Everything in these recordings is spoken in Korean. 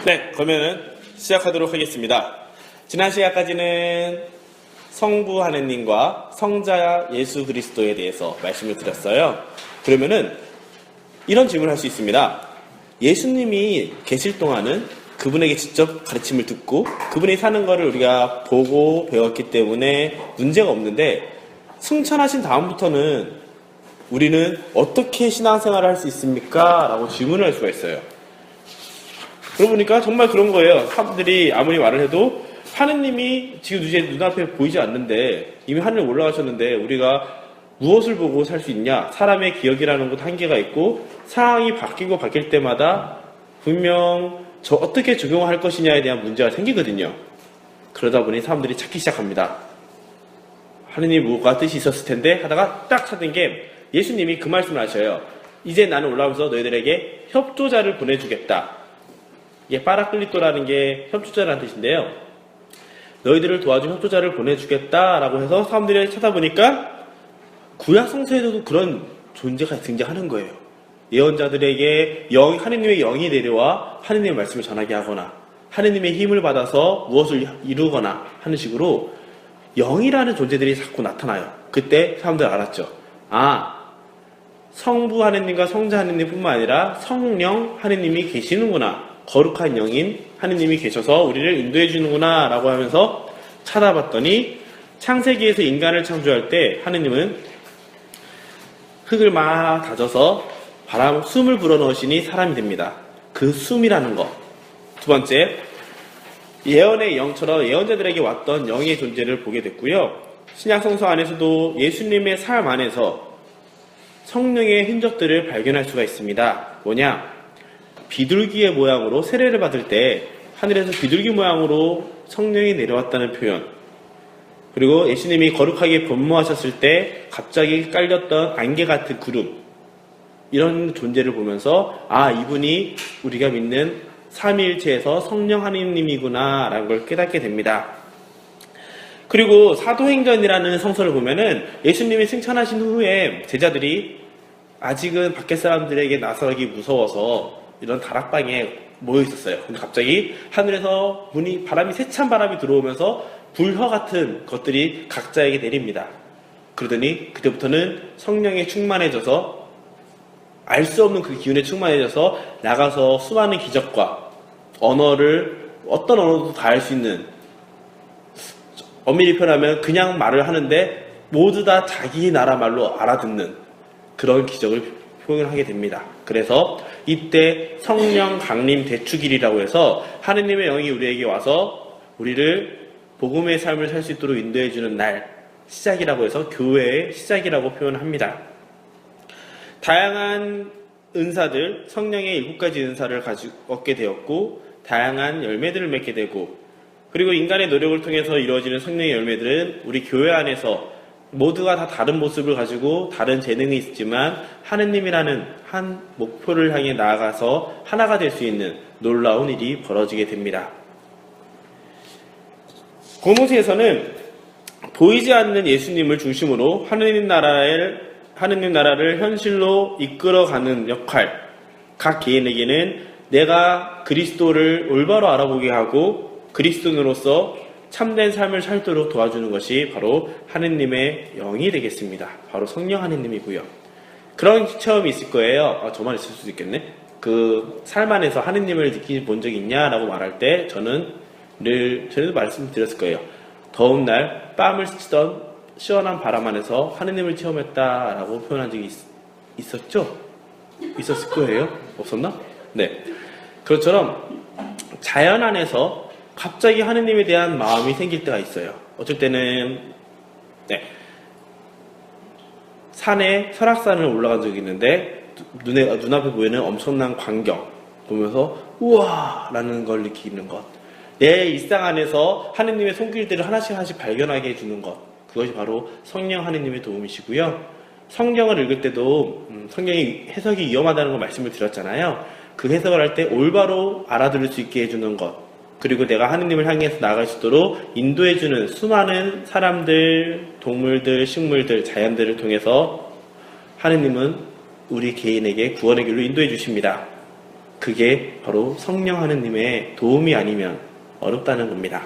네, 그러면은 시작하도록 하겠습니다. 지난 시간까지는 성부 하느님과 성자 예수 그리스도에 대해서 말씀을 드렸어요. 그러면은 이런 질문을 할 수 있습니다. 예수님이 계실 동안은 그분에게 직접 가르침을 듣고 그분이 사는 거를 우리가 보고 배웠기 때문에 문제가 없는데, 승천하신 다음부터는 우리는 어떻게 신앙생활을 할 수 있습니까? 라고 질문을 할 수가 있어요. 그러고 보니까 정말 그런 거예요. 사람들이 아무리 말을 해도 하느님이 지금 이제 눈앞에 보이지 않는데, 이미 하늘에 올라가셨는데 우리가 무엇을 보고 살 수 있냐? 사람의 기억이라는 것도 한계가 있고, 상황이 바뀌고 바뀔 때마다 분명 저 어떻게 적용할 것이냐에 대한 문제가 생기거든요. 그러다 보니 사람들이 찾기 시작합니다. 하느님 뭐가 뜻이 있었을 텐데 하다가 딱 찾은 게, 예수님이 그 말씀을 하셔요. 이제 나는 올라오면서 너희들에게 협조자를 보내주겠다. 이게 파라클리토라는 게 협조자라는 뜻인데요. 너희들을 도와줄 협조자를 보내주겠다라고 해서 사람들이 찾아보니까 구약 성서에서도 그런 존재가 등장하는 거예요. 예언자들에게 하느님의 영이 내려와 하느님의 말씀을 전하게 하거나 하느님의 힘을 받아서 무엇을 이루거나 하는 식으로 영이라는 존재들이 자꾸 나타나요. 그때 사람들 알았죠. 성부 하느님과 성자 하느님뿐만 아니라 성령 하느님이 계시는구나. 거룩한 영인 하느님이 계셔서 우리를 인도해 주는구나 라고 하면서 찾아봤더니, 창세기에서 인간을 창조할 때 하느님은 흙을 막 다져서 숨을 불어넣으시니 사람이 됩니다. 그 숨이라는 것. 두 번째, 예언의 영처럼 예언자들에게 왔던 영의 존재를 보게 됐고요. 신약 성서 안에서도 예수님의 삶 안에서 성령의 흔적들을 발견할 수가 있습니다. 뭐냐? 비둘기의 모양으로 세례를 받을 때 하늘에서 비둘기 모양으로 성령이 내려왔다는 표현, 그리고 예수님이 거룩하게 변모하셨을 때 갑자기 깔렸던 안개 같은 구름, 이런 존재를 보면서 이분이 우리가 믿는 삼위일체에서 성령 하느님이구나 라는 걸 깨닫게 됩니다. 그리고 사도행전이라는 성서를 보면은 예수님이 승천하신 후에 제자들이 아직은 밖에 사람들에게 나서기 무서워서 이런 다락방에 모여 있었어요. 근데 갑자기 하늘에서 바람이 세찬 바람이 들어오면서 불허 같은 것들이 각자에게 내립니다. 그러더니 그때부터는 성령에 충만해져서, 알 수 없는 그 기운에 충만해져서 나가서 수많은 기적과 어떤 언어도 다 할 수 있는, 엄밀히 표현하면 그냥 말을 하는데 모두 다 자기 나라 말로 알아듣는 그런 기적을 표현하게 됩니다. 그래서 이때 성령 강림 대축일이라고 해서 하느님의 영이 우리에게 와서 우리를 복음의 삶을 살 수 있도록 인도해주는 날, 시작이라고 해서 교회의 시작이라고 표현합니다. 다양한 은사들, 성령의 7가지 은사를 얻게 되었고, 다양한 열매들을 맺게 되고, 그리고 인간의 노력을 통해서 이루어지는 성령의 열매들은 우리 교회 안에서 모두가 다 다른 모습을 가지고 다른 재능이 있지만 하느님이라는 한 목표를 향해 나아가서 하나가 될 수 있는 놀라운 일이 벌어지게 됩니다. 고모세에서는 보이지 않는 예수님을 중심으로 하느님 나라를 현실로 이끌어가는 역할, 각 개인에게는 내가 그리스도를 올바로 알아보게 하고 그리스도인으로서 참된 삶을 살도록 도와주는 것이 바로 하느님의 영이 되겠습니다. 바로 성령 하느님이고요. 그런 체험이 있을 거예요. 저만 있을 수도 있겠네. 그 삶 안에서 하느님을 본 적이 있냐라고 말할 때 저는 전에도 말씀드렸을 거예요. 더운 날 뺨을 스치던 시원한 바람 안에서 하느님을 체험했다라고 표현한 적이 있었죠? 있었을 거예요? 없었나? 네. 그것처럼 자연 안에서 갑자기 하느님에 대한 마음이 생길 때가 있어요. 어쩔 때는 산에 설악산을 올라간 적이 있는데 눈앞에 보이는 엄청난 광경 보면서 우와 라는 걸 느끼는 것, 내 일상 안에서 하느님의 손길들을 하나씩 발견하게 해주는 것, 그것이 바로 성령 하느님의 도움이시고요. 성경을 읽을 때도 성경이 해석이 위험하다는 걸 말씀을 드렸잖아요. 그 해석을 할 때 올바로 알아들을 수 있게 해주는 것, 그리고 내가 하느님을 향해서 나아갈 수 있도록 인도해주는 수많은 사람들, 동물들, 식물들, 자연들을 통해서 하느님은 우리 개인에게 구원의 길로 인도해 주십니다. 그게 바로 성령 하느님의 도움이 아니면 어렵다는 겁니다.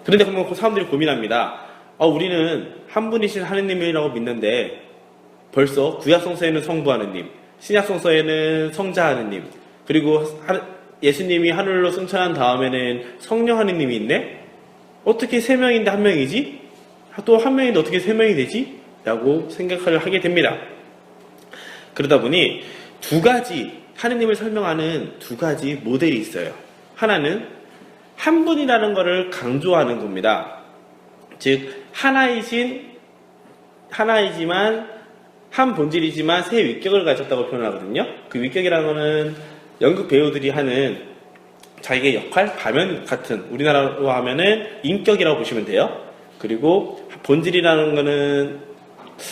그런데 그러면 사람들이 고민합니다. 우리는 한 분이신 하느님이라고 믿는데 벌써 구약성서에는 성부 하느님, 신약성서에는 성자 하느님, 그리고 예수님이 하늘로 승천한 다음에는 성령 하느님이 있네? 어떻게 세 명인데 한 명이지? 또 한 명인데 어떻게 세 명이 되지? 라고 생각을 하게 됩니다. 그러다 보니 두 가지 하느님을 설명하는 두 가지 모델이 있어요. 하나는 한 분이라는 것을 강조하는 겁니다. 즉 하나이지만 한 본질이지만 세 위격을 가졌다고 표현하거든요. 그 위격이라는 것은 연극 배우들이 하는 자기의 역할, 가면 같은, 우리나라로 하면은 인격이라고 보시면 돼요. 그리고 본질이라는 것은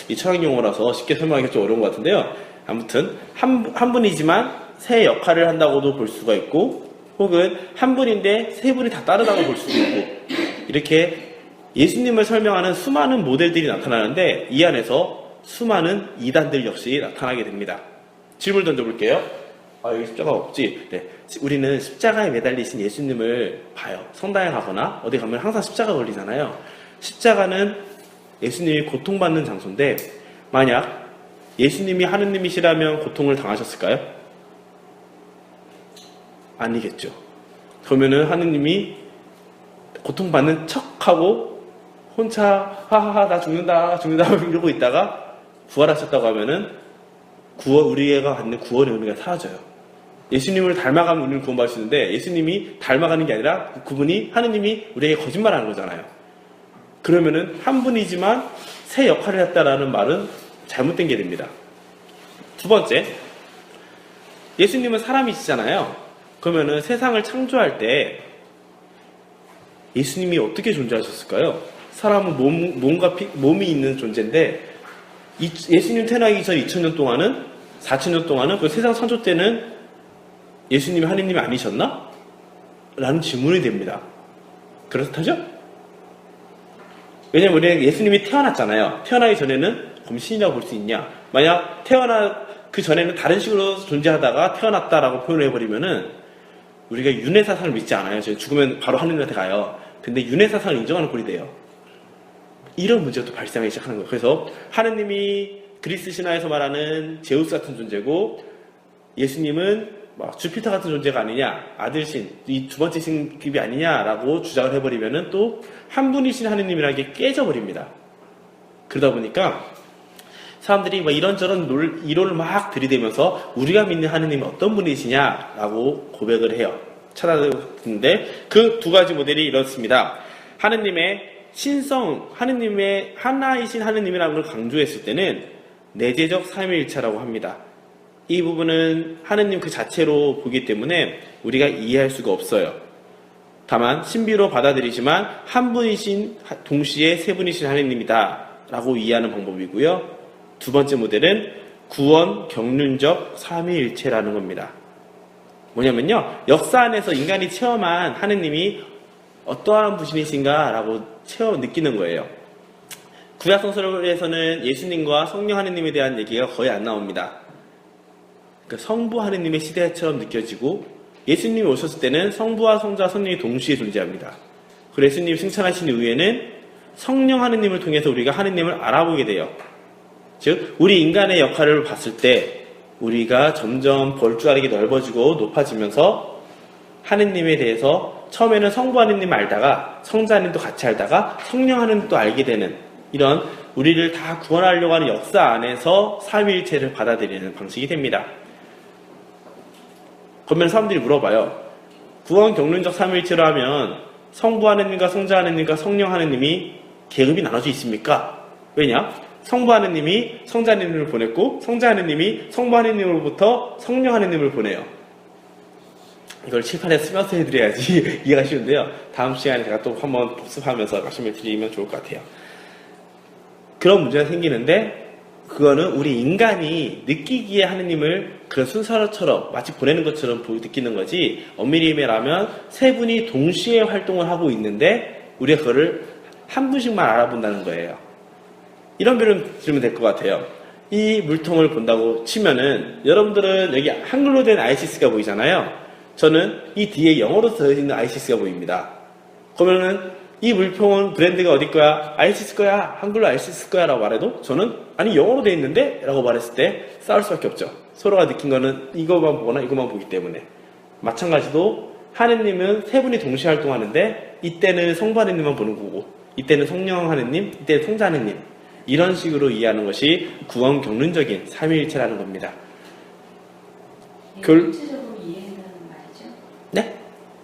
이 철학 용어라서 쉽게 설명하기가 좀 어려운 것 같은데요. 아무튼 한 분이지만 세 역할을 한다고도 볼 수가 있고, 혹은 한 분인데 세 분이 다 다르다고 볼 수도 있고, 이렇게 예수님을 설명하는 수많은 모델들이 나타나는데 이 안에서 수많은 이단들 역시 나타나게 됩니다. 질문 던져볼게요. 여기 십자가가 없지? 네. 우리는 십자가에 매달리신 예수님을 봐요. 성당에 가거나 어디 가면 항상 십자가 걸리잖아요. 십자가는 예수님이 고통받는 장소인데, 만약 예수님이 하느님이시라면 고통을 당하셨을까요? 아니겠죠. 그러면은 하느님이 고통받는 척하고 혼자 하하하 나 죽는다 이러고 있다가 부활하셨다고 하면은 우리가 갖는 구원의 의미가 사라져요. 예수님을 닮아가면 우리는 구원받을 수 있는데, 예수님이 닮아가는 게 아니라 그분이, 하느님이 우리에게 거짓말하는 거잖아요. 그러면은 한 분이지만 세 역할을 했다라는 말은 잘못된 게 됩니다. 두 번째, 예수님은 사람이시잖아요. 그러면은 세상을 창조할 때 예수님이 어떻게 존재하셨을까요? 사람은 몸이 있는 존재인데, 예수님 태어나기 전 2000년 동안은, 4000년 동안은 그 세상 창조 때는 예수님이 하느님이 아니셨나? 라는 질문이 됩니다. 그렇다죠? 왜냐면 우리는 예수님이 태어났잖아요. 태어나기 전에는 그럼 신이라고 볼 수 있냐? 만약 그 전에는 다른 식으로 존재하다가 태어났다라고 표현해버리면은 우리가 윤회사상을 믿지 않아요. 저희 죽으면 바로 하느님한테 가요. 근데 윤회사상을 인정하는 꼴이 돼요. 이런 문제가 또 발생하기 시작하는 거예요. 그래서 하느님이 그리스 신화에서 말하는 제우스 같은 존재고, 예수님은 주피터 같은 존재가 아니냐, 아들신, 이 두 번째 신급이 아니냐라고 주장을 해버리면은 또 한 분이신 하느님이라는 게 깨져버립니다. 그러다 보니까 사람들이 이런저런 이론을 막 들이대면서 우리가 믿는 하느님은 어떤 분이시냐라고 고백을 해요. 찾아보는데 그 두 가지 모델이 이렇습니다. 하느님의 신성, 하느님의 하나이신 하느님이라는 걸 강조했을 때는 내재적 삼위일체라고 합니다. 이 부분은 하느님 그 자체로 보기 때문에 우리가 이해할 수가 없어요. 다만 신비로 받아들이지만 한 분이신, 동시에 세 분이신 하느님이다 라고 이해하는 방법이고요. 두 번째 모델은 구원 경륜적 삼위일체라는 겁니다. 뭐냐면요, 역사 안에서 인간이 체험한 하느님이 어떠한 분이신가 라고 느끼는 거예요. 구약성서에서는 예수님과 성령 하느님에 대한 얘기가 거의 안 나옵니다. 그러니까 성부 하느님의 시대처럼 느껴지고, 예수님이 오셨을 때는 성부와 성자와 성령이 동시에 존재합니다. 그래서 예수님이 승천하신 이후에는 성령 하느님을 통해서 우리가 하느님을 알아보게 돼요. 즉 우리 인간의 역할을 봤을 때 우리가 점점 볼줄알이 넓어지고 높아지면서 하느님에 대해서 처음에는 성부 하느님 알다가 성자 하느님도 같이 알다가 성령 하느님도 알게 되는, 이런 우리를 다 구원하려고 하는 역사 안에서 삼위일체를 받아들이는 방식이 됩니다. 그러면 사람들이 물어봐요. 구원 경륜적 삼위일체로 하면 성부 하느님과 성자 하느님과 성령 하느님이 계급이 나눠져 있습니까? 왜냐? 성부 하느님이 성자 하느님을 보냈고 성자 하느님이 성부 하느님으로부터 성령 하느님을 보내요. 이걸 칠판에 쓰면서 해드려야지 이해가 쉬운데요. 다음 시간에 제가 또 한번 복습하면서 말씀을 드리면 좋을 것 같아요. 그런 문제가 생기는데, 그거는 우리 인간이 느끼기에 하느님을 그런 순서처럼 마치 보내는 것처럼 느끼는 거지, 엄밀히 말하면 세 분이 동시에 활동을 하고 있는데 우리가 그거를 한 분씩만 알아본다는 거예요. 이런 표현 들으면 될 것 같아요. 이 물통을 본다고 치면은 여러분들은 여기 한글로 된 아이시스가 보이잖아요. 저는 이 뒤에 영어로 써져 있는 아이시스가 보입니다. 그러면은 이 물통은 브랜드가 어디 거야? 아이시스 거야? 한글로 아이시스 거야? 라고 말해도 저는 아니 영어로 돼 있는데? 라고 말했을 때 싸울 수밖에 없죠. 서로가 느낀 거는 이거만 보거나 이거만 보기 때문에. 마찬가지로 하느님은 세 분이 동시에 활동하는데 이때는 성부 하느님만 보는 거고 이때는 성령 하느님, 이때는 성자 하느님, 이런 식으로 이해하는 것이 구원 경륜적인 삼위일체라는 겁니다. 입체적으로 이해한다는 말이죠? 네?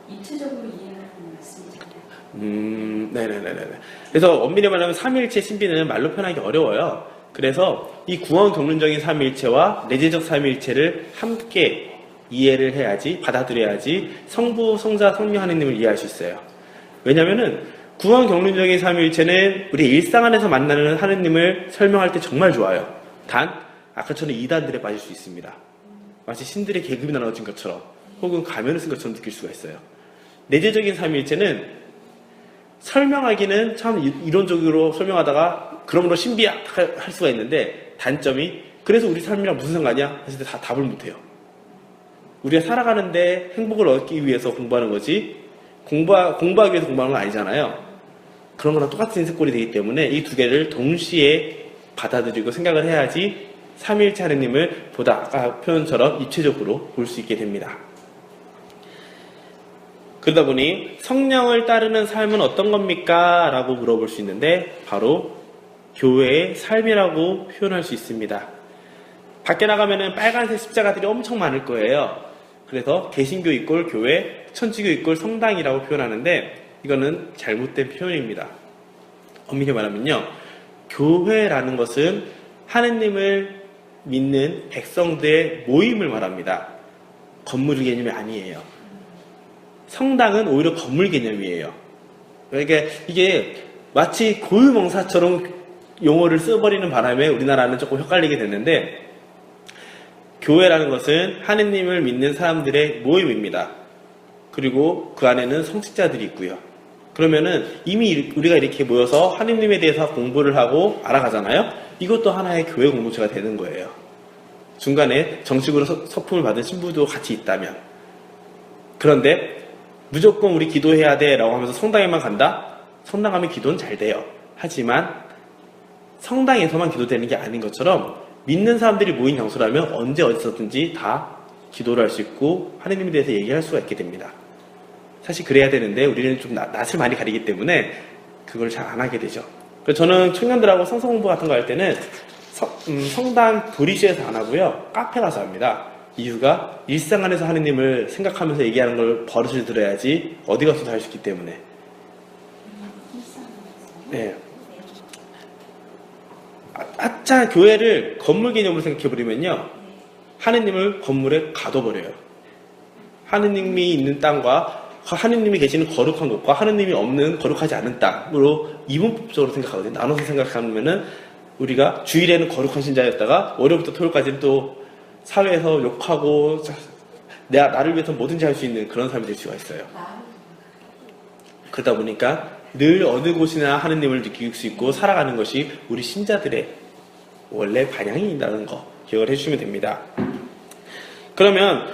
입체적으로 이해하는 말씀이잖아요. 네네네네. 그래서 엄밀히 말하면 삼위일체 신비는 말로 표현하기 어려워요. 그래서 이 구원 경륜적인 삼위일체와 내재적 삼위일체를 함께 이해를 해야지, 받아들여야지 성부, 성자, 성령 하느님을 이해할 수 있어요. 왜냐면은 구원 경륜적인 삼위일체는 우리 일상 안에서 만나는 하느님을 설명할 때 정말 좋아요. 단 아까처럼 이단들에 빠질 수 있습니다. 마치 신들의 계급이 나눠진 것처럼 혹은 가면을 쓴 것처럼 느낄 수가 있어요. 내재적인 삼위일체는 설명하기는 참 이론적으로 설명하다가 그러므로 신비야 할 수가 있는데 단점이 그래서 우리 삶이랑 무슨 상관이야? 했을 때 다 답을 못해요. 우리가 살아가는데 행복을 얻기 위해서 공부하는 거지 공부하기 위해서 공부하는 건 아니잖아요. 그런 거랑 똑같은 인생꼴이 되기 때문에 이 두 개를 동시에 받아들이고 생각을 해야지 삼위일체 하느님을 보다 아까 표현처럼 입체적으로 볼 수 있게 됩니다. 그러다 보니 성령을 따르는 삶은 어떤 겁니까? 라고 물어볼 수 있는데 바로 교회의 삶이라고 표현할 수 있습니다. 밖에 나가면은 빨간색 십자가들이 엄청 많을 거예요. 그래서 개신교 이꼴 교회, 천주교 이꼴 성당이라고 표현하는데 이거는 잘못된 표현입니다. 엄밀히 말하면요. 교회라는 것은 하느님을 믿는 백성들의 모임을 말합니다. 건물 개념이 아니에요. 성당은 오히려 건물 개념이에요. 그러니까 이게 마치 고유명사처럼 용어를 써버리는 바람에 우리나라는 조금 헷갈리게 됐는데 교회라는 것은 하느님을 믿는 사람들의 모임입니다. 그리고 그 안에는 성직자들이 있고요. 그러면은 이미 우리가 이렇게 모여서 하느님에 대해서 공부를 하고 알아가잖아요. 이것도 하나의 교회 공동체가 되는 거예요. 중간에 정식으로 서품을 받은 신부도 같이 있다면. 그런데 무조건 우리 기도해야 돼 라고 하면서 성당에만 간다? 성당 가면 기도는 잘 돼요. 하지만 성당에서만 기도되는 게 아닌 것처럼 믿는 사람들이 모인 장소라면 언제 어디서든지 다 기도를 할 수 있고 하느님에 대해서 얘기할 수가 있게 됩니다. 사실 그래야 되는데 우리는 좀 낯을 많이 가리기 때문에 그걸 잘 안 하게 되죠. 그래서 저는 청년들하고 성서 공부 같은 거 할 때는 성당 도리시에서 안 하고요. 카페 가서 합니다. 이유가 일상 안에서 하느님을 생각하면서 얘기하는 걸 버릇을 들어야지 어디 가서도 할 수 있기 때문에. 네. 아차 교회를 건물 개념으로 생각해버리면요. 하느님을 건물에 가둬버려요. 하느님이 있는 땅과 하느님이 계시는 거룩한 곳과 하느님이 없는 거룩하지 않은 땅으로 이분법적으로 생각하거든요. 나눠서 생각하면은 우리가 주일에는 거룩한 신자였다가 월요일부터 토요일까지는 또 사회에서 욕하고 나를 위해서 뭐든지 할 수 있는 그런 삶이 될 수가 있어요. 그러다 보니까 늘 어느 곳이나 하느님을 느낄 수 있고 살아가는 것이 우리 신자들의 원래 반향이라는 거 기억을 해주시면 됩니다. 그러면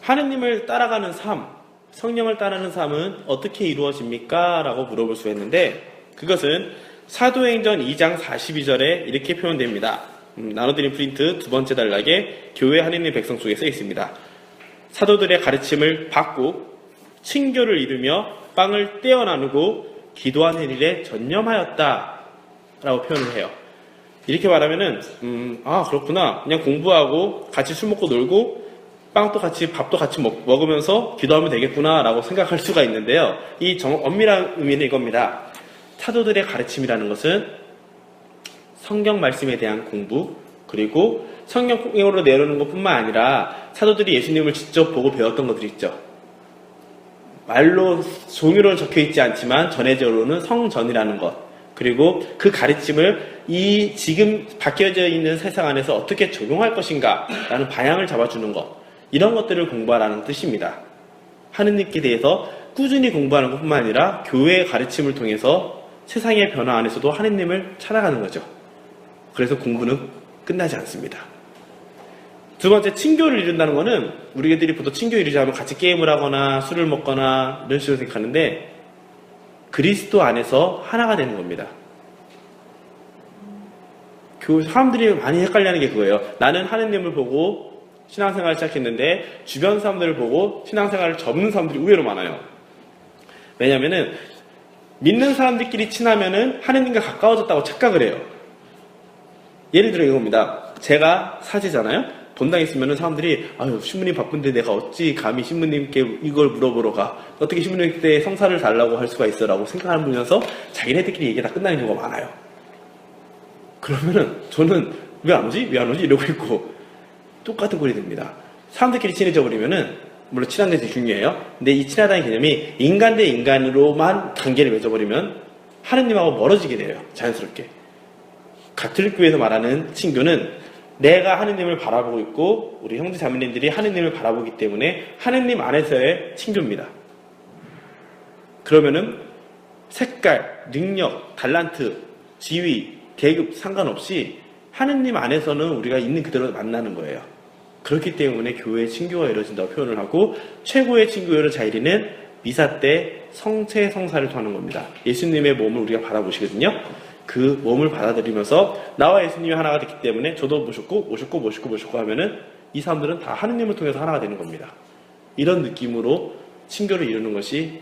하느님을 따라가는 삶, 성령을 따르는 삶은 어떻게 이루어집니까? 라고 물어볼 수 있는데 그것은 사도행전 2장 42절에 이렇게 표현됩니다. 나눠드린 프린트 두 번째 단락에 교회 하느님 백성 속에 써 있습니다. 사도들의 가르침을 받고 친교를 이루며 빵을 떼어 나누고 기도하는 일에 전념하였다 라고 표현을 해요. 이렇게 말하면은 그렇구나, 그냥 공부하고 같이 술 먹고 놀고 빵도 같이 밥도 같이 먹으면서 기도하면 되겠구나 라고 생각할 수가 있는데요. 이 엄밀한 의미는 이겁니다. 사도들의 가르침이라는 것은 성경 말씀에 대한 공부, 그리고 성경으로 내려오는 것뿐만 아니라 사도들이 예수님을 직접 보고 배웠던 것들이 있죠. 말로 종이로는 적혀있지 않지만 전해져오는 성전이라는 것, 그리고 그 가르침을 이 지금 바뀌어져 있는 세상 안에서 어떻게 적용할 것인가 라는 방향을 잡아주는 것, 이런 것들을 공부하라는 뜻입니다. 하느님께 대해서 꾸준히 공부하는 것뿐만 아니라 교회의 가르침을 통해서 세상의 변화 안에서도 하느님을 찾아가는 거죠. 그래서 공부는 끝나지 않습니다. 두 번째, 친교를 이룬다는 거는 우리들이 보통 친교 이루자면 같이 게임을 하거나 술을 먹거나 이런 식으로 생각하는데 그리스도 안에서 하나가 되는 겁니다. 사람들이 많이 헷갈려하는 게 그거예요. 나는 하느님을 보고 신앙생활을 시작했는데 주변 사람들을 보고 신앙생활을 접는 사람들이 의외로 많아요. 왜냐면은 믿는 사람들끼리 친하면은 하느님과 가까워졌다고 착각을 해요. 예를 들어 이겁니다. 제가 사제잖아요. 본당 있으면은 사람들이 아유 신부님 바쁜데 내가 어찌 감히 신부님께 이걸 물어보러 가. 어떻게 신부님께 성사를 달라고 할 수가 있어 라고 생각하면서 자기네들끼리 얘기가 다 끝나는 경우가 많아요. 그러면은 저는 왜 안 오지? 왜 안 오지? 이러고 있고 똑같은 꼴이 됩니다. 사람들끼리 친해져 버리면은 물론 친한 게 되게 중요해요. 근데 이 친하다는 개념이 인간 대 인간으로만 관계를 맺어버리면 하느님하고 멀어지게 돼요. 자연스럽게. 가톨릭 교회에서 말하는 친교는 내가 하느님을 바라보고 있고 우리 형제 자매님들이 하느님을 바라보기 때문에 하느님 안에서의 친교입니다. 그러면은 색깔, 능력, 달란트, 지위, 계급 상관없이 하느님 안에서는 우리가 있는 그대로 만나는 거예요. 그렇기 때문에 교회의 친교가 이루어진다고 표현을 하고 최고의 친교를 자이리는 미사 때 성체 성사를 통하는 겁니다. 예수님의 몸을 우리가 받아보시거든요. 그 몸을 받아들이면서 나와 예수님이 하나가 됐기 때문에 저도 모셨고 하면은 이 사람들은 다 하느님을 통해서 하나가 되는 겁니다. 이런 느낌으로 친교를 이루는 것이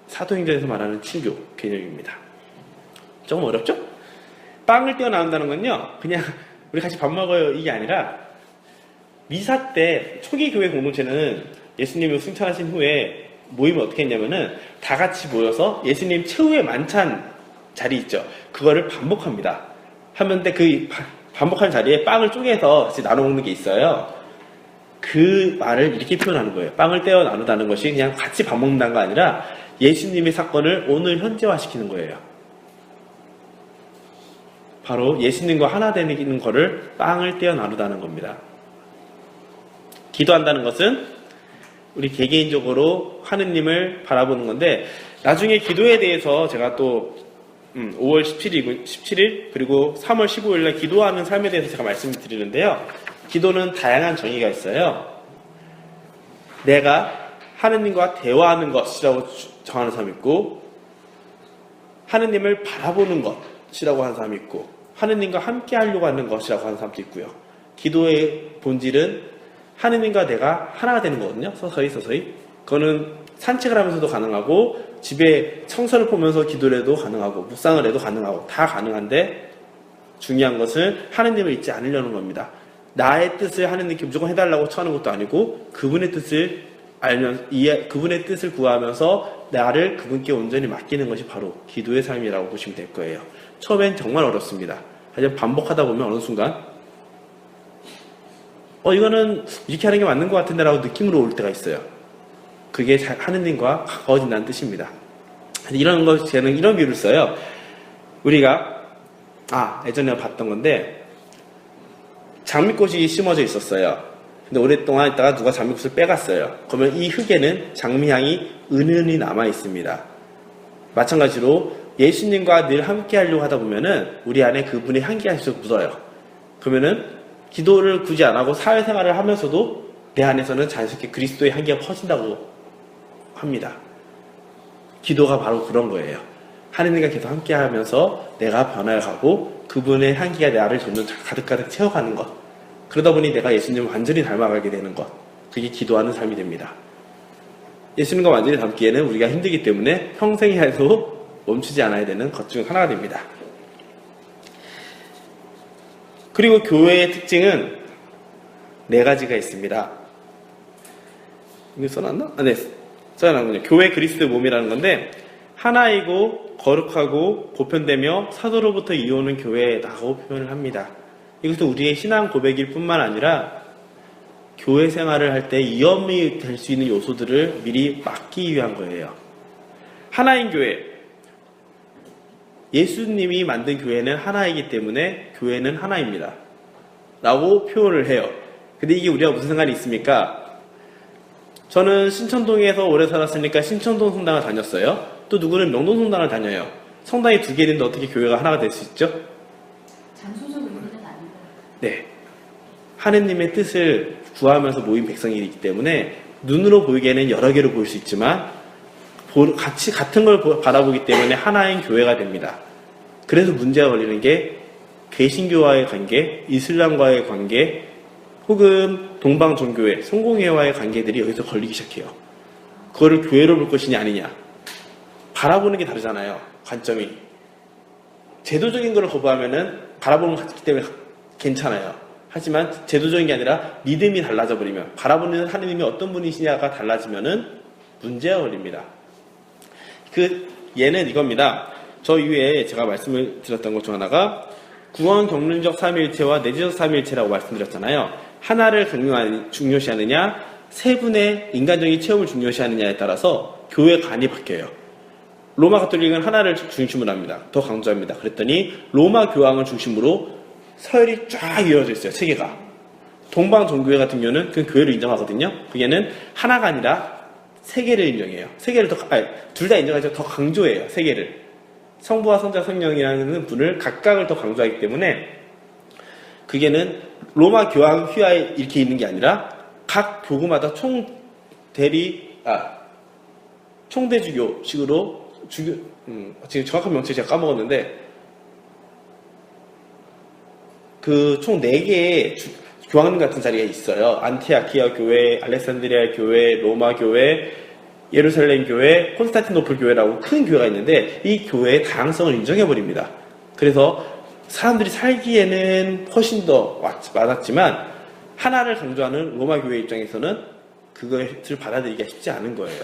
사도행전에서 말하는 친교 개념입니다. 조금 어렵죠? 빵을 떼어 나눈다는 건요, 그냥 우리 같이 밥 먹어요 이게 아니라 미사 때 초기 교회 공동체는 예수님을 승천하신 후에 모임을 어떻게 했냐면은 다 같이 모여서 예수님 최후의 만찬 자리 있죠. 그거를 반복합니다. 하는데 그 반복하는 자리에 빵을 쪼개서 같이 나눠 먹는 게 있어요. 그 말을 이렇게 표현하는 거예요. 빵을 떼어 나누다는 것이 그냥 같이 밥 먹는다는 거 아니라 예수님의 사건을 오늘 현재화시키는 거예요. 바로 예수님과 하나 되는 거를 빵을 떼어 나누다는 겁니다. 기도한다는 것은 우리 개개인적으로 하느님을 바라보는 건데 나중에 기도에 대해서 제가 또 5월 17일 그리고 3월 15일날 기도하는 삶에 대해서 제가 말씀을 드리는데요. 기도는 다양한 정의가 있어요. 내가 하느님과 대화하는 것이라고 정하는 사람이 있고 하느님을 바라보는 것이라고 하는 사람이 있고 하느님과 함께 하려고 하는 것이라고 하는 사람도 있고요. 기도의 본질은 하느님과 내가 하나가 되는 거거든요. 서서히. 그거는 산책을 하면서도 가능하고 집에 청소를 보면서 기도를 해도 가능하고 묵상을 해도 가능하고 다 가능한데 중요한 것은 하느님을 잊지 않으려는 겁니다. 나의 뜻을 하느님께 무조건 해달라고 청하는 것도 아니고 그분의 뜻을 그분의 뜻을 구하면서 나를 그분께 온전히 맡기는 것이 바로 기도의 삶이라고 보시면 될 거예요. 처음엔 정말 어렵습니다. 하지만 반복하다 보면 어느 순간 이거는 이렇게 하는 게 맞는 것 같은데 라고 느낌으로 올 때가 있어요. 그게 하느님과 가까워진다는 뜻입니다. 이런 거, 저는 이런 비유를 써요. 우리가, 예전에 봤던 건데, 장미꽃이 심어져 있었어요. 근데 오랫동안 있다가 누가 장미꽃을 빼갔어요. 그러면 이 흙에는 장미향이 은은히 남아 있습니다. 마찬가지로 예수님과 늘 함께 하려고 하다 보면은 우리 안에 그분의 향기가 계속 묻어요. 그러면은 기도를 굳이 안 하고 사회생활을 하면서도 내 안에서는 자연스럽게 그리스도의 향기가 퍼진다고 합니다. 기도가 바로 그런 거예요. 하느님과 계속 함께 하면서 내가 변화가고 그분의 향기가 나를 점점 가득가득 채워가는 것. 그러다 보니 내가 예수님을 완전히 닮아가게 되는 것. 그게 기도하는 삶이 됩니다. 예수님과 완전히 닮기에는 우리가 힘들기 때문에 평생이 해도 멈추지 않아야 되는 것 중 하나가 됩니다. 그리고 교회의 특징은 4가지가 있습니다. 이거 써놨나? 네. 써놨군요. 교회 그리스도의 몸이라는 건데 하나이고 거룩하고 보편되며 사도로부터 이어오는 교회라고 표현을 합니다. 이것은 우리의 신앙 고백일 뿐만 아니라 교회 생활을 할 때 위험이 될 수 있는 요소들을 미리 막기 위한 거예요. 하나인 교회. 예수님이 만든 교회는 하나이기 때문에 교회는 하나입니다. 라고 표현을 해요. 근데 이게 우리가 무슨 상관이 있습니까? 저는 신천동에서 오래 살았으니까 신천동 성당을 다녔어요. 또 누구는 명동 성당을 다녀요. 성당이 2개 있는데 어떻게 교회가 하나가 될 수 있죠? 장소적 의미는 아닌가요? 네. 하느님의 뜻을 구하면서 모인 백성이기 때문에 눈으로 보이기에는 여러 개로 보일 수 있지만 같은 걸 바라보기 때문에 하나인 교회가 됩니다. 그래서 문제가 걸리는 게 개신교와의 관계, 이슬람과의 관계, 혹은 동방 종교회, 성공회와의 관계들이 여기서 걸리기 시작해요. 그거를 교회로 볼 것이냐 아니냐. 바라보는 게 다르잖아요. 관점이. 제도적인 걸 거부하면은 바라보는 것 같기 때문에 괜찮아요. 하지만 제도적인 게 아니라 믿음이 달라져 버리면, 바라보는 하느님이 어떤 분이시냐가 달라지면은 문제가 걸립니다. 얘는 이겁니다. 저 이후에 제가 말씀을 드렸던 것 중 하나가 구원 경륜적 삼위일체와 내재적 삼위일체라고 말씀드렸잖아요. 하나를 중요시하느냐, 세 분의 인간적인 체험을 중요시하느냐에 따라서 교회 관이 바뀌어요. 로마 가톨릭은 하나를 중심으로 합니다. 더 강조합니다. 그랬더니 로마 교황을 중심으로 서열이 쫙 이어져 있어요. 체계가. 동방 종교회 같은 경우는 그 교회를 인정하거든요. 그게는 하나가 아니라 세 개를 인정해요. 세 개를 둘 다 인정하죠. 더 강조해요. 세 개를. 성부와 성자 성령이라는 분을 각각을 더 강조하기 때문에 그게는 로마 교황 휘하에 이렇게 있는 게 아니라 각 교구마다 총대주교식으로 지금 정확한 명칭 제가 까먹었는데 그 총 4개의 교황님 같은 자리가 있어요. 안티아키아 교회, 알렉산드리아 교회, 로마 교회, 예루살렘 교회, 콘스탄티노플 교회라고 큰 교회가 있는데 이 교회의 다양성을 인정해버립니다. 그래서 사람들이 살기에는 훨씬 더 많았지만 하나를 강조하는 로마 교회 입장에서는 그것을 받아들이기가 쉽지 않은 거예요.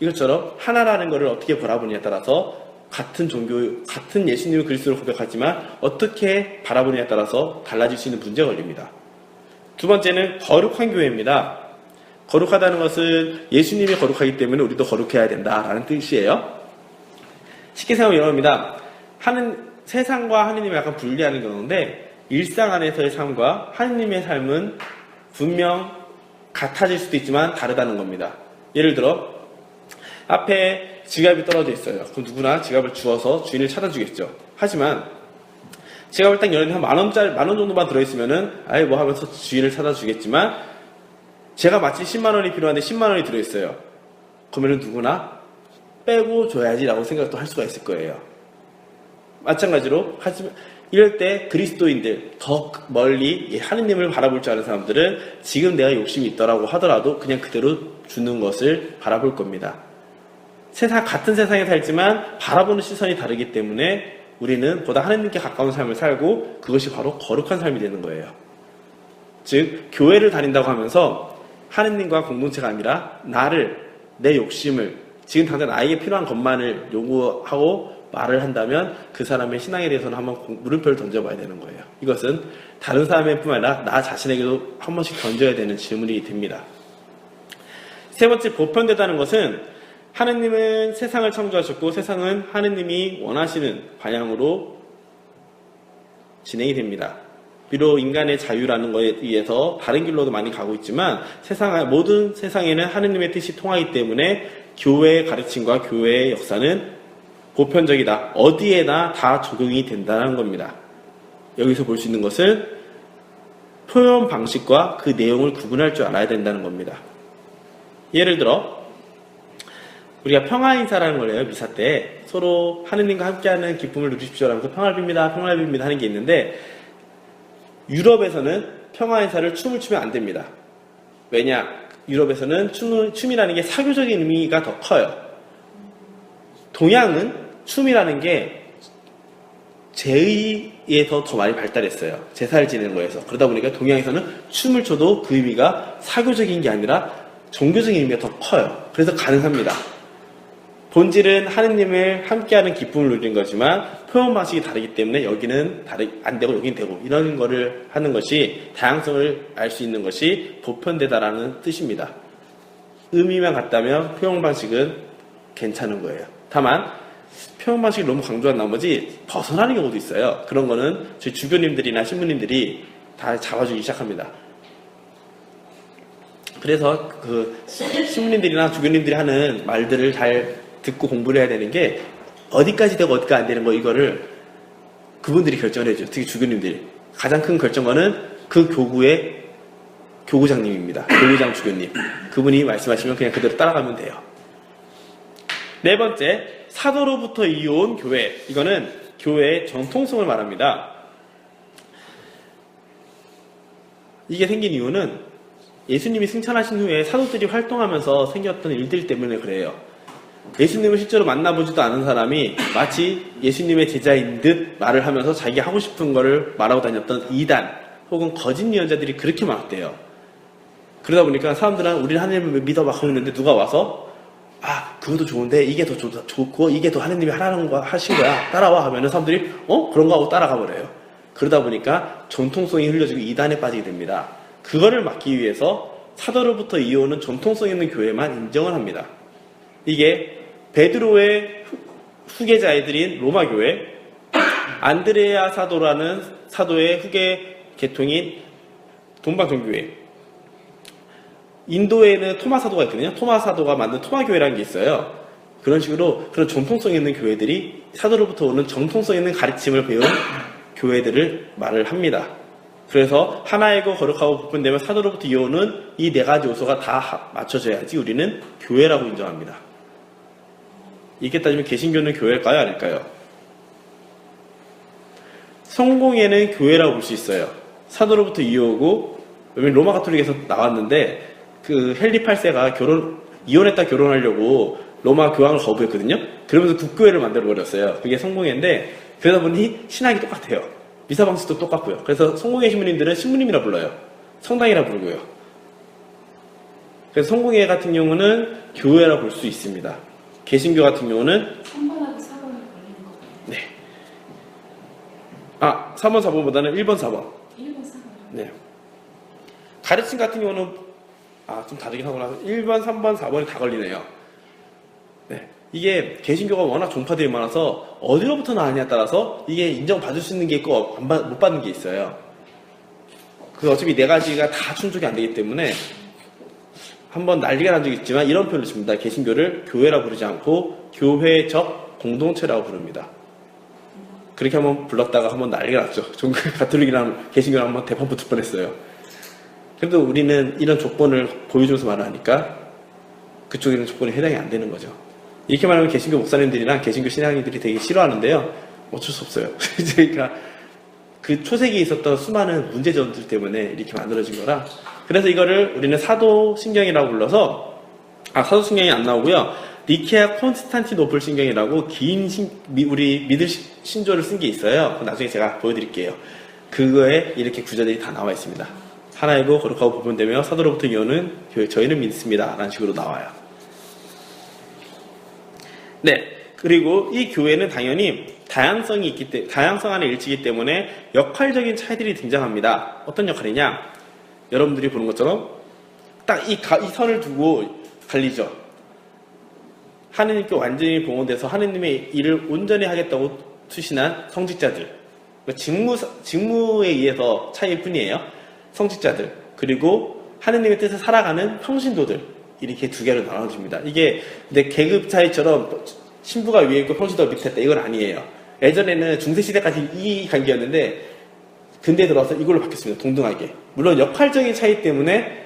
이것처럼 하나라는 것을 어떻게 바라보느냐에 따라서 같은 종교, 같은 예수님을 그리스도로 고백하지만 어떻게 바라보느냐에 따라서 달라질 수 있는 문제가 걸립니다. 두 번째는 거룩한 교회입니다. 거룩하다는 것은 예수님이 거룩하기 때문에 우리도 거룩해야 된다라는 뜻이에요. 쉽게 생각하면 이런 겁니다. 세상과 하느님을 약간 분리하는 경우인데 일상 안에서의 삶과 하느님의 삶은 분명 같아질 수도 있지만 다르다는 겁니다. 예를 들어 앞에 지갑이 떨어져 있어요. 그럼 누구나 지갑을 주워서 주인을 찾아주겠죠. 하지만 지갑을 딱 열었는데 한 만 원 정도만 들어있으면은 아이 뭐 하면서 주인을 찾아주겠지만 제가 마치 10만 원이 필요한데 10만 원이 들어있어요. 그러면은 누구나 빼고 줘야지라고 생각도 할 수가 있을 거예요. 마찬가지로 하지만 이럴 때 그리스도인들 더 멀리 하느님을 바라볼 줄 아는 사람들은 지금 내가 욕심이 있더라고 하더라도 그냥 그대로 주는 것을 바라볼 겁니다. 같은 세상에 살지만 바라보는 시선이 다르기 때문에 우리는 보다 하느님께 가까운 삶을 살고 그것이 바로 거룩한 삶이 되는 거예요. 즉 교회를 다닌다고 하면서 하느님과 공동체가 아니라 내 욕심을 지금 당장 나에게 필요한 것만을 요구하고 말을 한다면 그 사람의 신앙에 대해서는 한번 물음표를 던져봐야 되는 거예요. 이것은 다른 사람의 뿐만 아니라 나 자신에게도 한 번씩 던져야 되는 질문이 됩니다. 세 번째, 보편되다는 것은 하느님은 세상을 창조하셨고 세상은 하느님이 원하시는 방향으로 진행이 됩니다. 비록 인간의 자유라는 것에 의해서 다른 길로도 많이 가고 있지만 모든 세상에는 하느님의 뜻이 통하기 때문에 교회의 가르침과 교회의 역사는 보편적이다. 어디에나 다 적용이 된다는 겁니다. 여기서 볼 수 있는 것은 표현 방식과 그 내용을 구분할 줄 알아야 된다는 겁니다. 예를 들어 우리가 평화인사라는 걸 해요. 미사 때 서로 하느님과 함께하는 기쁨을 누리십시오 라면서 평화를 빕니다. 평화를 빕니다 하는 게 있는데 유럽에서는 평화인사를 춤을 추면 안 됩니다. 왜냐? 유럽에서는 춤이라는 게 사교적인 의미가 더 커요. 동양은 춤이라는 게 제의에서 더 많이 발달했어요. 제사를 지내는 거에서. 그러다 보니까 동양에서는 춤을 춰도 그 의미가 사교적인 게 아니라 종교적인 의미가 더 커요. 그래서 가능합니다. 본질은 하느님을 함께하는 기쁨을 누리는 거지만 표현 방식이 다르기 때문에 여기는 안 되고 여기는 되고 이런 거를 하는 것이 다양성을 알 수 있는 것이 보편되다라는 뜻입니다. 의미만 같다면 표현 방식은 괜찮은 거예요. 다만 표현 방식을 너무 강조한 나머지 벗어나는 경우도 있어요. 그런 거는 저희 주교님들이나 신부님들이 다 잡아주기 시작합니다. 그래서 그 신부님들이나 주교님들이 하는 말들을 잘 듣고 공부를 해야 되는 게 어디까지 되고 어디까지 안 되는 거 이거를 그분들이 결정을 해줘요. 특히 주교님들이. 가장 큰 결정권은 그 교구의 교구장님입니다. 교구장 주교님. 그분이 말씀하시면 그냥 그대로 따라가면 돼요. 네 번째, 사도로부터 이어온 교회. 이거는 교회의 정통성을 말합니다. 이게 생긴 이유는 예수님이 승천하신 후에 사도들이 활동하면서 생겼던 일들 때문에 그래요. 예수님을 실제로 만나보지도 않은 사람이 마치 예수님의 제자인 듯 말을 하면서 자기 하고 싶은 거를 말하고 다녔던 이단 혹은 거짓 예언자들이 그렇게 많았대요. 그러다 보니까 사람들은 우리는 하나님을 믿어 막 하고 있는데 누가 와서 그것도 좋은데 이게 더 좋고 이게 더 하나님이 하라는 거 하신 거야, 따라와 하면은 사람들이 그런가 하고 따라가 버려요. 그러다 보니까 전통성이 흘려지고 이단에 빠지게 됩니다. 그거를 막기 위해서 사도로부터 이어오는 전통성 있는 교회만 인정을 합니다. 이게 베드로의 후계자애들인 로마 교회, 안드레아 사도라는 사도의 후계 계통인 동방정교회, 인도에는 토마 사도가 있거든요. 토마 사도가 만든 토마 교회라는 게 있어요. 그런 식으로 그런 전통성 있는 교회들이 사도로부터 오는 정통성 있는 가르침을 배운 교회들을 말을 합니다. 그래서 하나이고 거룩하고 부분되면 사도로부터 이어오는 이 네 가지 요소가 다 맞춰져야지 우리는 교회라고 인정합니다. 이렇게 따지면 개신교는 교회일까요? 아닐까요? 성공회는 교회라고 볼 수 있어요. 사도로부터 이어오고, 왜냐면 로마 가톨릭에서 나왔는데 그 헨리 8세가 이혼했다 결혼하려고 로마 교황을 거부했거든요. 그러면서 국교회를 만들어버렸어요. 그게 성공회인데 그러다 보니 신학이 똑같아요. 미사 방식도 똑같고요. 그래서 성공회 신부님들은 신부님이라 불러요. 성당이라 부르고요. 그래서 성공회 같은 경우는 교회라 볼 수 있습니다. 개신교 같은 경우는 3번하고 4번이 걸리는 거예요. 네. 3번, 4번보다는 1번, 4번. 1번, 4번. 네. 가르침 같은 경우는 좀 다르긴 하구나. 1번, 3번, 4번이 다 걸리네요. 네. 이게 개신교가 워낙 종파들이 많아서 어디로부터 나왔냐에 따라서 이게 인정받을 수 있는 게 있고 못 받는 게 있어요. 그 어차피 네 가지가 다 충족이 안 되기 때문에 한번 난리가 난 적이 있지만 이런 표현을 씁니다. 개신교를 교회라 부르지 않고 교회적 공동체라고 부릅니다. 그렇게 한번 불렀다가 한번 난리가 났죠. 가톨릭이랑 개신교랑 한번 대판 붙을 뻔했어요. 그래도 우리는 이런 조건을 보여주면서 말을 하니까 그쪽에는 조건이 해당이 안 되는 거죠. 이렇게 말하면 개신교 목사님들이랑 개신교 신앙인들이 되게 싫어하는데요. 어쩔 수 없어요. 그러니까 그 초세기에 있었던 수많은 문제점들 때문에 이렇게 만들어진 거라. 그래서 이거를 우리는 사도신경이라고 불러서 사도신경이 안 나오고요. 니케아 콘스탄티노플 신경이라고 긴 우리 믿을 신조를 쓴 게 있어요. 나중에 제가 보여드릴게요. 그거에 이렇게 구절들이 다 나와 있습니다. 하나이고 거룩하고 부분되며 사도로부터 이어오는 교회 저희는 믿습니다. 라는 식으로 나와요. 네. 그리고 이 교회는 당연히 다양성 안에 일치이기 때문에 역할적인 차이들이 등장합니다. 어떤 역할이냐? 여러분들이 보는 것처럼 딱 이 선을 두고 갈리죠. 하느님께 완전히 봉헌돼서 하느님의 일을 온전히 하겠다고 투신한 성직자들. 직무에 의해서 차이일 뿐이에요. 성직자들. 그리고 하느님의 뜻을 살아가는 평신도들. 이렇게 두 개로 나눠집니다. 이게 근데 계급 차이처럼 신부가 위에 있고 평신도가 밑에 있다. 이건 아니에요. 예전에는 중세시대까지 이 관계였는데 근대에 들어와서 이걸로 바뀌었습니다. 동등하게. 물론 역할적인 차이 때문에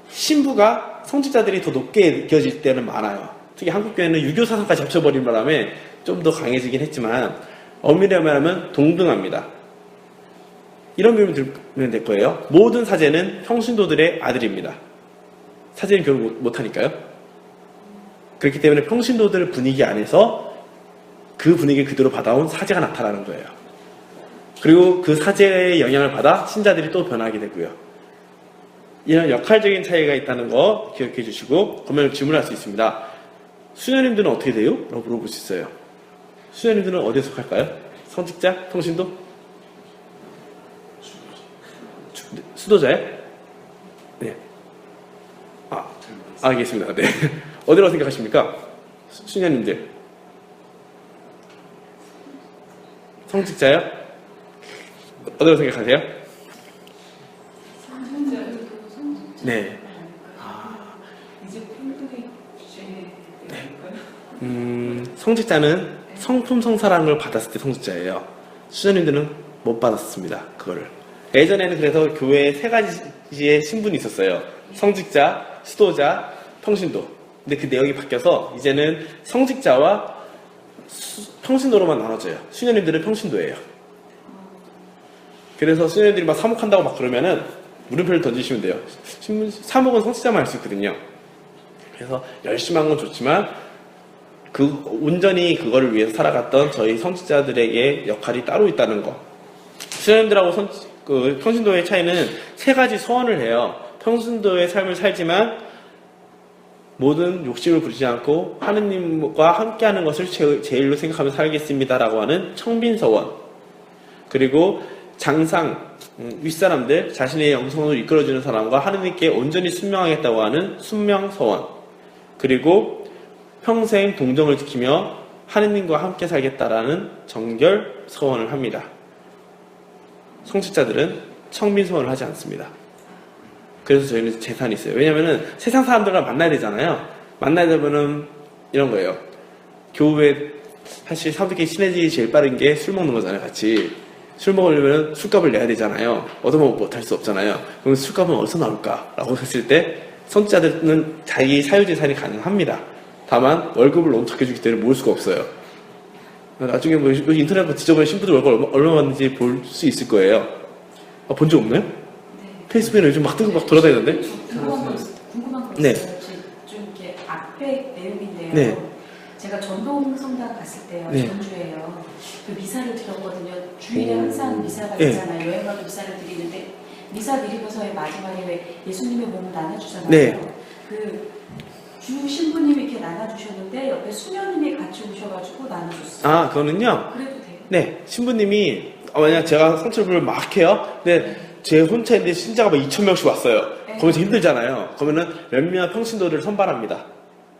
신부가 성직자들이 더 높게 느껴질 때는 많아요. 특히 한국교회는 유교 사상까지 합쳐버린 바람에 좀 더 강해지긴 했지만 엄밀히 말하면 동등합니다. 이런 비유를 들으면 될 거예요. 모든 사제는 평신도들의 아들입니다. 사제는 결혼 못하니까요. 그렇기 때문에 평신도들 분위기 안에서 그 분위기를 그대로 받아온 사제가 나타나는 거예요. 그리고 그 사제의 영향을 받아 신자들이 또 변하게 되고요. 이런 역할적인 차이가 있다는 거 기억해 주시고 그러면 질문할 수 있습니다. 수녀님들은 어떻게 돼요? 라고 물어볼 수 있어요. 수녀님들은 어디에 속할까요? 성직자? 평신도? 수도자요? 네. 알겠습니다. 네. 어디라고 생각하십니까? 수녀님들. 성직자요? 어디라고 생각하세요? 네. 이제 팬들의 주제에 성직자는 성품 성사라는 걸 받았을 때 성직자예요. 수녀님들은 못 받았습니다. 그거를. 예전에는 그래서 교회에 세 가지의 신분이 있었어요. 성직자, 수도자, 평신도. 근데 그 내용이 바뀌어서 이제는 성직자와 평신도로만 나눠져요. 수녀님들은 평신도예요. 그래서 수녀님들이 막 사목한다고 막 그러면은 물음표를 던지시면 돼요. 사목은 성직자만 할 수 있거든요. 그래서 열심히 한 건 좋지만 온전히 그거를 위해서 살아갔던 저희 성직자들에게 역할이 따로 있다는 거. 수녀님들하고 평신도의 차이는 세 가지 소원을 해요. 평신도의 삶을 살지만 모든 욕심을 부리지 않고 하느님과 함께하는 것을 제일로 생각하며 살겠습니다라고 하는 청빈서원. 그리고 장상, 윗사람들, 자신의 영성을 이끌어주는 사람과 하느님께 온전히 순명하겠다고 하는 순명서원. 그리고 평생 동정을 지키며 하느님과 함께 살겠다라는 정결서원을 합니다. 성직자들은 청빈서원을 하지 않습니다. 그래서 저희는 재산이 있어요. 왜냐면은 세상 사람들과 만나야 되잖아요. 만나려면은 이런 거예요. 교회 사실 사람들끼리 친해지기 제일 빠른 게 술 먹는 거잖아요. 같이 술 먹으려면 술값을 내야 되잖아요. 얻어먹고 못할 수 없잖아요. 그럼 술값은 어디서 나올까? 라고 했을 때 성직자들은 자기 사유재산이 가능합니다. 다만 월급을 너무 적게 주기 때문에 모을 수가 없어요. 나중에 뭐 인터넷 뒤져보면 신부들 월급 얼마 받는지 볼 수 있을 거예요. 본 적 없나요? 페이스북에는 요즘 막 뜨고 막 돌아다니던데? 궁금한 거 네. 있어요. 좀 이렇게 앞에 내용인데요. 네. 제가 전동 성당 갔을 때요. 네. 전주에요. 그 미사를 드렸거든요. 주일에 항상 미사가 네. 있잖아요. 여행 가도 미사를 드리는데 미사 드리고서의 마지막에 왜 예수님의 몸을 나눠주잖아요. 네. 그 주 신부님이 이렇게 나눠주셨는데 옆에 수녀님이 같이 오셔가지고 나눠줬어요. 아, 그거는요? 그래도 돼요? 네. 신부님이, 만약 제가 성철부를 막 해요? 근데 제 혼자인데 신자가 막 2,000명씩 왔어요. 네. 그러면 힘들잖아요. 그러면은 몇몇 평신도를 선발합니다.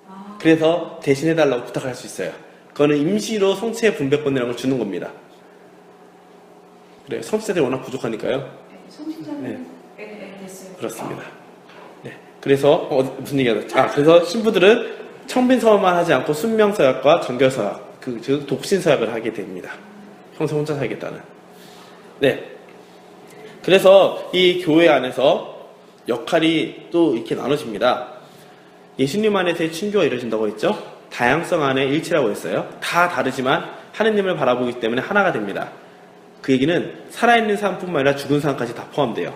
아, 그래서 대신해달라고 부탁할 수 있어요. 그거는 임시로 성체 분배권이라는 걸 주는 겁니다. 그래요. 성직자들이 워낙 부족하니까요. 네. 성직자는 네. 됐어요. 그렇습니다. 네. 그래서, 무슨 얘기가 났지? 그래서 신부들은 청빈서약만 하지 않고 순명서약과 정결서약, 즉, 독신서약을 하게 됩니다. 평생 혼자 살겠다는. 네. 그래서 이 교회 안에서 역할이 또 이렇게 나눠집니다. 예수님 안에서의 친교가 이루어진다고 했죠? 다양성 안에 일치라고 했어요. 다 다르지만 하느님을 바라보기 때문에 하나가 됩니다. 그 얘기는 살아있는 사람뿐만 아니라 죽은 사람까지 다 포함돼요.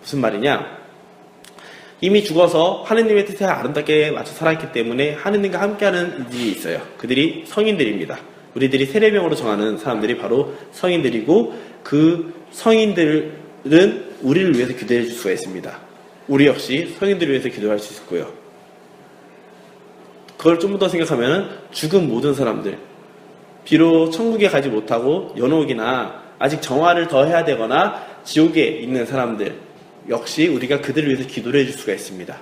무슨 말이냐? 이미 죽어서 하느님의 뜻에 아름답게 맞춰 살았기 때문에 하느님과 함께하는 이들이 있어요. 그들이 성인들입니다. 우리들이 세례명으로 정하는 사람들이 바로 성인들이고 그 성인들은 우리를 위해서 기도해 줄 수가 있습니다. 우리 역시 성인들을 위해서 기도할 수 있고요. 그걸 좀 더 생각하면 죽은 모든 사람들, 비록 천국에 가지 못하고 연옥이나 아직 정화를 더 해야 되거나 지옥에 있는 사람들 역시 우리가 그들을 위해서 기도를 해줄 수가 있습니다.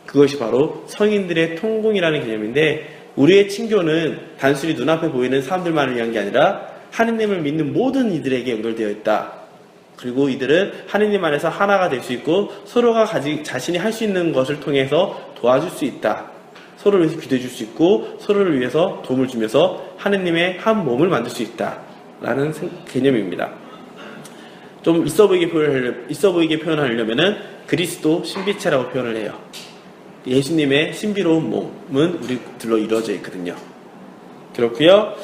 그것이 바로 성인들의 통공이라는 개념인데 우리의 친교는 단순히 눈앞에 보이는 사람들만을 위한 게 아니라 하느님을 믿는 모든 이들에게 연결되어 있다. 그리고 이들은 하느님 안에서 하나가 될 수 있고 서로가 자신이 할 수 있는 것을 통해서 도와줄 수 있다. 서로를 위해서 기도해 줄 수 있고 서로를 위해서 도움을 주면서 하느님의 한 몸을 만들 수 있다. 라는 개념입니다. 좀 있어 보이게 표현하려면은 그리스도 신비체라고 표현을 해요. 예수님의 신비로운 몸은 우리들로 이루어져 있거든요. 그렇고요.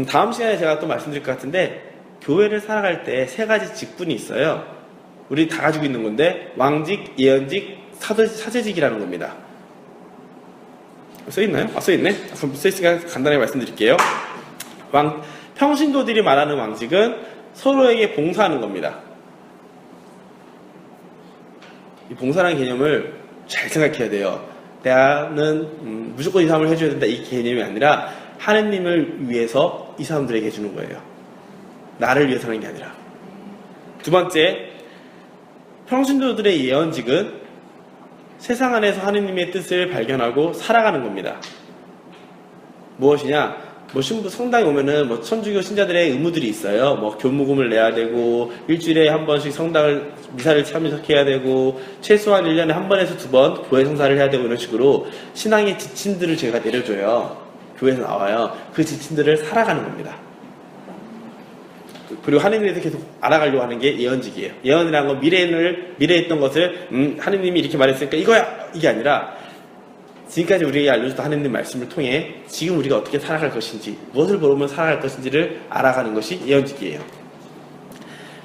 다음 시간에 제가 또 말씀드릴 것 같은데 교회를 살아갈 때 세 가지 직분이 있어요. 우리 다 가지고 있는 건데 왕직, 예언직, 사제직이라는 겁니다. 써있나요? 써있네? 그럼 써있으니까 간단하게 말씀드릴게요. 평신도들이 말하는 왕직은 서로에게 봉사하는 겁니다. 이 봉사라는 개념을 잘 생각해야 돼요. 나는 무조건 이 사람을 해줘야 된다 이 개념이 아니라 하느님을 위해서 이 사람들에게 해주는 거예요. 나를 위해서 하는 게 아니라. 두 번째, 평신도들의 예언직은 세상 안에서 하느님의 뜻을 발견하고 살아가는 겁니다. 무엇이냐? 신부 성당에 오면은 천주교 신자들의 의무들이 있어요. 교무금을 내야 되고, 일주일에 한 번씩 미사를 참석해야 되고, 최소한 1년에 한 번에서 2번 교회 성사를 해야 되고, 이런 식으로 신앙의 지침들을 제가 내려줘요. 교회에서 나와요. 그 지침들을 살아가는 겁니다. 그리고 하느님에 대해서 계속 알아가려고 하는 게 예언직이에요. 예언이라는 건 미래에 있던 것을 하느님이 이렇게 말했으니까 이거야! 이게 아니라 지금까지 우리에게 알려줬던 하느님 말씀을 통해 지금 우리가 어떻게 살아갈 것인지, 무엇을 보면 살아갈 것인지를 알아가는 것이 예언직이에요.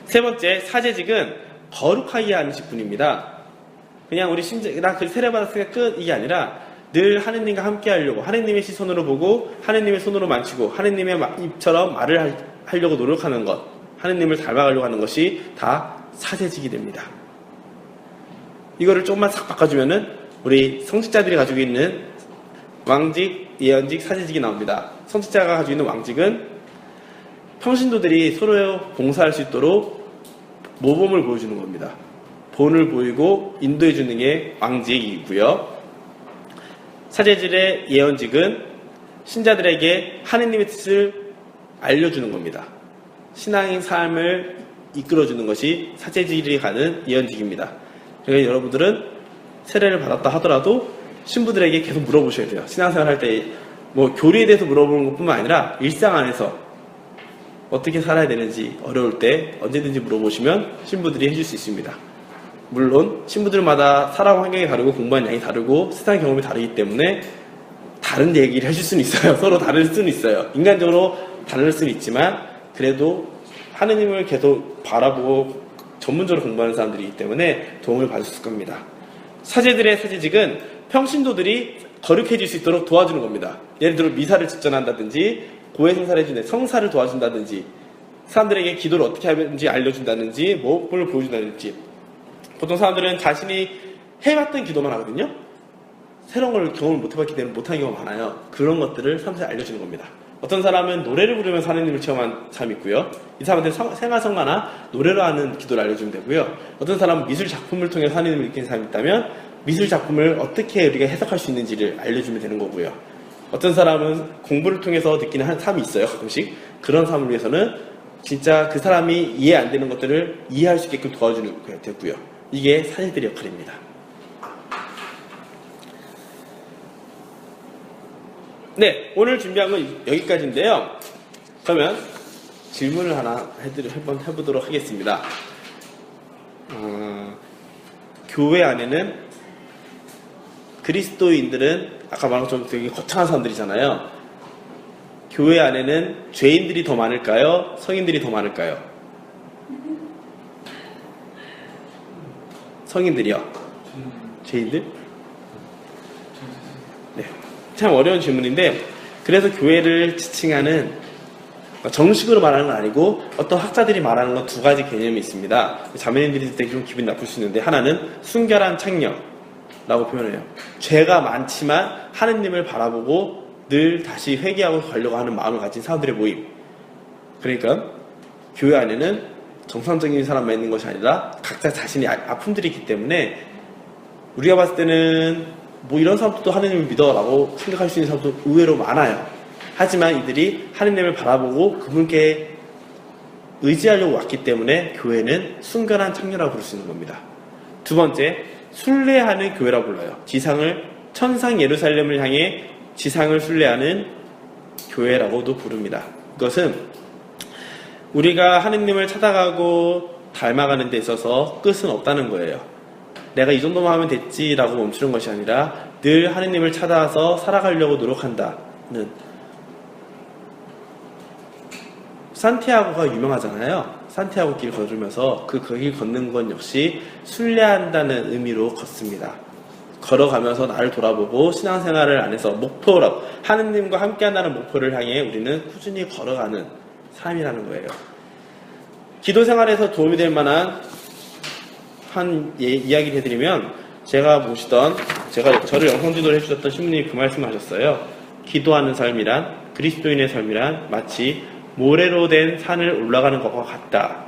세 번째, 사제직은 거룩하게 하는 직분입니다. 그냥 우리 나 그 세례받았으니까 끝 이게 아니라 늘 하느님과 함께 하려고, 하느님의 시선으로 보고 하느님의 손으로 만지고 하느님의 입처럼 말을 하려고 노력하는 것, 하느님을 닮아가려고 하는 것이 다 사제직이 됩니다. 이거를 조금만 싹 바꿔주면은 우리 성직자들이 가지고 있는 왕직, 예언직, 사제직이 나옵니다. 성직자가 가지고 있는 왕직은 평신도들이 서로 봉사할 수 있도록 모범을 보여주는 겁니다. 본을 보이고 인도해주는 게 왕직이고요. 사제직의 예언직은 신자들에게 하느님의 뜻을 알려주는 겁니다. 신앙의 삶을 이끌어주는 것이 사제직이 가는 예언직입니다. 그러니까 여러분들은 세례를 받았다 하더라도 신부들에게 계속 물어보셔야 돼요. 신앙생활 할 때 뭐 교리에 대해서 물어보는 것뿐만 아니라 일상 안에서 어떻게 살아야 되는지 어려울 때 언제든지 물어보시면 신부들이 해줄 수 있습니다. 물론 신부들마다 살아온 환경이 다르고 공부한 양이 다르고 세상 경험이 다르기 때문에 다른 얘기를 해줄 수는 있어요. 서로 다를 수는 있어요. 인간적으로 다를 수는 있지만 그래도 하느님을 계속 바라보고 전문적으로 공부하는 사람들이기 때문에 도움을 받을 수 있을 겁니다. 사제들의 사제직은 평신도들이 거룩해질 수 있도록 도와주는 겁니다. 예를 들어 미사를 집전한다든지 고해 성사를 해주는 성사를 도와준다든지 사람들에게 기도를 어떻게 하는지 알려준다든지 뭘 보여준다든지. 보통 사람들은 자신이 해왔던 기도만 하거든요. 새로운 걸 경험을 못 해봤기 때문에 못하는 경우가 많아요. 그런 것들을 사람들이 알려주는 겁니다. 어떤 사람은 노래를 부르면서 하느님을 체험한 사람이 있고요. 이 사람한테 생활성가나 노래로 하는 기도를 알려주면 되고요. 어떤 사람은 미술 작품을 통해서 하느님을 느끼는 사람이 있다면 미술 작품을 어떻게 우리가 해석할 수 있는지를 알려주면 되는 거고요. 어떤 사람은 공부를 통해서 느끼는 사람이 있어요. 가끔씩. 그런 사람을 위해서는 진짜 그 사람이 이해 안 되는 것들을 이해할 수 있게끔 도와주는 게 되고요. 이게 사제들의 역할입니다. 네, 오늘 준비한 건 여기까지인데요. 그러면 질문을 하나 해보도록 하겠습니다. 교회 안에는 그리스도인들은 아까 말한 것처럼 되게 거창한 사람들이잖아요. 교회 안에는 죄인들이 더 많을까요? 성인들이 더 많을까요? 성인들이요? 죄인들? 네. 참 어려운 질문인데, 그래서 교회를 지칭하는, 정식으로 말하는 건 아니고 어떤 학자들이 말하는 건 두 가지 개념이 있습니다. 자매님들이 듣을 때 좀 기분이 나쁠 수 있는데, 하나는 순결한 창녀라고 표현해요. 죄가 많지만 하느님을 바라보고 늘 다시 회개하고 가려고 하는 마음을 가진 사람들의 모임. 그러니까 교회 안에는 정상적인 사람만 있는 것이 아니라 각자 자신의 아픔들이 있기 때문에 우리가 봤을 때는 뭐 이런 사람들도 하느님을 믿어라고 생각할 수 있는 사람도 의외로 많아요. 하지만 이들이 하느님을 바라보고 그분께 의지하려고 왔기 때문에 교회는 순결한 창녀라고 부를 수 있는 겁니다. 두 번째, 순례하는 교회라고 불러요. 천상 예루살렘을 향해 지상을 순례하는 교회라고도 부릅니다. 이것은 우리가 하느님을 찾아가고 닮아가는 데 있어서 끝은 없다는 거예요. 내가 이 정도만 하면 됐지라고 멈추는 것이 아니라 늘 하느님을 찾아서 살아가려고 노력한다는. 산티아고가 유명하잖아요. 산티아고 길 걸으면서 그 길 걷는 건 역시 순례한다는 의미로 걷습니다. 걸어가면서 나를 돌아보고 신앙생활을 안에서 목표로 하느님과 함께한다는 목표를 향해 우리는 꾸준히 걸어가는 삶이라는 거예요. 기도생활에서 도움이 될 만한 이야기를 해드리면, 제가 저를 영성지도를 해주셨던 신부님이 그 말씀을 하셨어요. 기도하는 삶이란, 그리스도인의 삶이란 마치 모래로 된 산을 올라가는 것과 같다.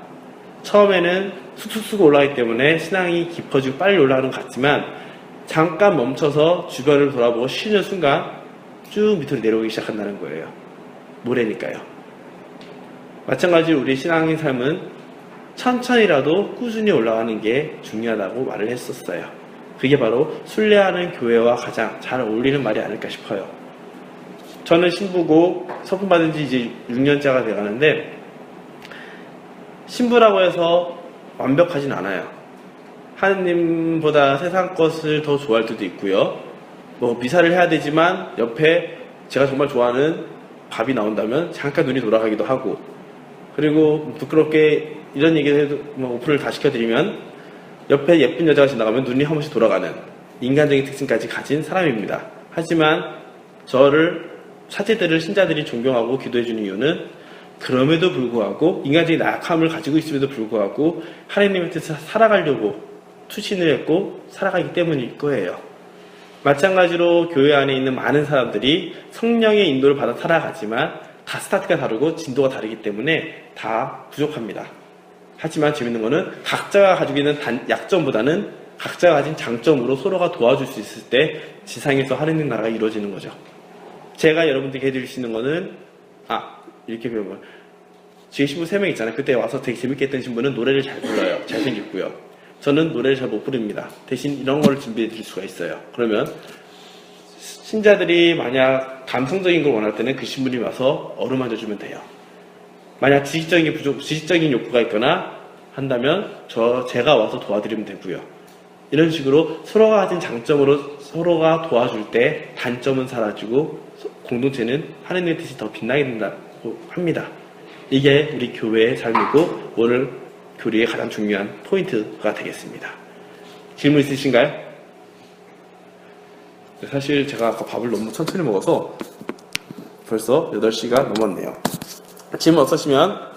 처음에는 쑥쑥 쓰고 올라가기 때문에 신앙이 깊어지고 빨리 올라가는 것 같지만 잠깐 멈춰서 주변을 돌아보고 쉬는 순간 쭉 밑으로 내려오기 시작한다는 거예요. 모래니까요. 마찬가지로 우리 신앙의 삶은 천천히라도 꾸준히 올라가는 게 중요하다고 말을 했었어요. 그게 바로 순례하는 교회와 가장 잘 어울리는 말이 아닐까 싶어요. 저는 신부고 서품 받은 지 이제 6년째가 돼가는데 신부라고 해서 완벽하진 않아요. 하느님보다 세상 것을 더 좋아할 때도 있고요. 뭐 미사를 해야 되지만 옆에 제가 정말 좋아하는 밥이 나온다면 잠깐 눈이 돌아가기도 하고, 그리고 부끄럽게 이런 얘기를 해도 뭐 오픈을 다 시켜드리면 옆에 예쁜 여자가 지나가면 눈이 한 번씩 돌아가는 인간적인 특징까지 가진 사람입니다. 하지만 저를 사제들을 신자들이 존경하고 기도해주는 이유는 그럼에도 불구하고 인간적인 약함을 가지고 있음에도 불구하고 하나님의 뜻을 살아가려고 투신을 했고 살아가기 때문일 거예요. 마찬가지로 교회 안에 있는 많은 사람들이 성령의 인도를 받아 살아가지만 다 스타트가 다르고 진도가 다르기 때문에 다 부족합니다. 하지만 재밌는 거는 각자가 가지고 있는 약점보다는 각자가 가진 장점으로 서로가 도와줄 수 있을 때 지상에서 하느님 나라가 이루어지는 거죠. 제가 여러분들께 해드릴 수 있는 거는 이렇게 배우면 지금 신부 3명 있잖아요. 그때 와서 되게 재밌게 했던 신부는 노래를 잘 불러요. 잘생겼고요. 저는 노래를 잘 못 부릅니다. 대신 이런 걸 준비해 드릴 수가 있어요. 그러면 신자들이 만약 감성적인 걸 원할 때는 그 신부님이 와서 어루만져 주면 돼요. 만약 지식적인 욕구가 있거나 한다면 제가 와서 도와드리면 되고요. 이런 식으로 서로가 가진 장점으로 서로가 도와줄 때 단점은 사라지고 공동체는 하느님의 뜻이 더 빛나게 된다고 합니다. 이게 우리 교회의 삶이고 오늘 교리의 가장 중요한 포인트가 되겠습니다. 질문 있으신가요? 사실 제가 아까 밥을 너무 천천히 먹어서 벌써 8시가 넘었네요. 질문 없으시면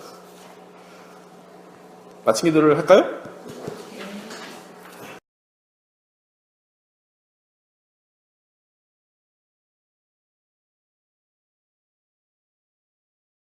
마침 기도를 할까요?